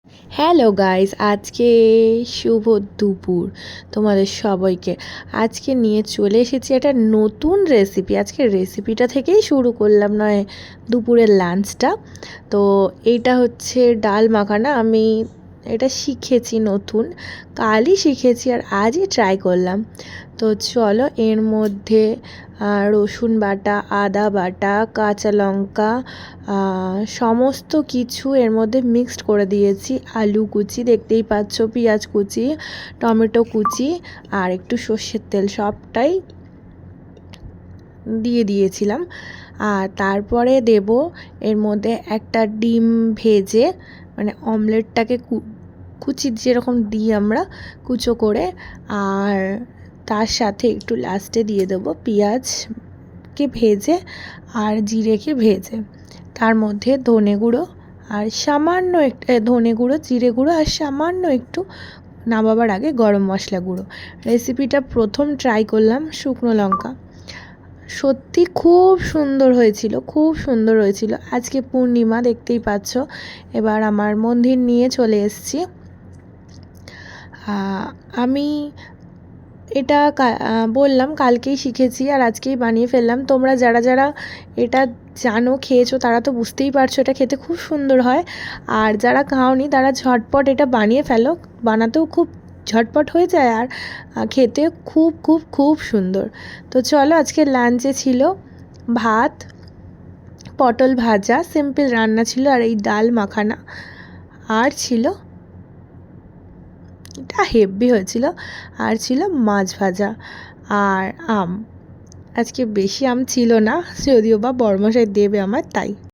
Hello guys, আজকে শুভ দুপুর তোমাদের সবাইকে। আজকে নিয়ে চলে এসেছি একটা নতুন রেসিপি। আজকে রেসিপিটা থেকেই শুরু করলাম, নয় দুপুরের লাঞ্চটা। তো এইটা হচ্ছে ডাল মাখানা। আমি এটা শিখেছি নতুন, কালই শিখেছি আর আজই ট্রাই করলাম। তো চলো, এর মধ্যে রসুন বাটা, আদা বাটা, কাঁচা লঙ্কা, সমস্ত কিছু এর মধ্যে মিক্সড করে দিয়েছি। আলু কুচি দেখতেই পাচ্ছ, পেঁয়াজ কুচি, টমেটো কুচি আর একটু সর্ষের তেল, সবটাই দিয়ে দিয়েছিলাম। আর তারপরে দেব এর মধ্যে একটা ডিম ভেজে, মানে অমলেটটাকে কুচি যেরকম দিই আমরা কুচো করে, আর তার সাথে একটু লাস্টে দিয়ে দেবো পেঁয়াজকে ভেজে আর জিরেকে ভেজে, তার মধ্যে ধনে গুঁড়ো আর সামান্য একটু ধনে গুঁড়ো, জিরে গুঁড়ো আর সামান্য একটু নামাবার আগে গরম মশলা গুঁড়ো। রেসিপিটা প্রথম ট্রাই করলাম শুকনো লঙ্কা, সত্যি খুব সুন্দর হয়েছিল, খুব সুন্দর হয়েছিল। আজকে পূর্ণিমা দেখতেই পাচ্ছ। এবার আমার মন্দির নিয়ে চলে এসেছি। আমি এটা বললাম কালকেই শিখেছি আর আজকেই বানিয়ে ফেললাম। তোমরা যারা যারা এটা জানো, খেয়েছো, তারা তো বুঝতেই পারছো এটা খেতে খুব সুন্দর হয়। আর যারা খাওনি তারা ঝটপট এটা বানিয়ে ফেলো, বানাতেও খুব ঝটপট হয়ে যায় আর খেতে খুব খুব খুব সুন্দর। তো চলো, আজকে লাঞ্চে ছিল ভাত, পটল ভাজা, সিম্পল রান্না ছিল, আর এই ডাল মাখানা, আর ছিল, এটা হেভি হয়েছিল, আর ছিল মাছ ভাজা আর আম। আজকে বেশি আম ছিল না, যদিও বা বড়মশাই দেবে আমার, তাই।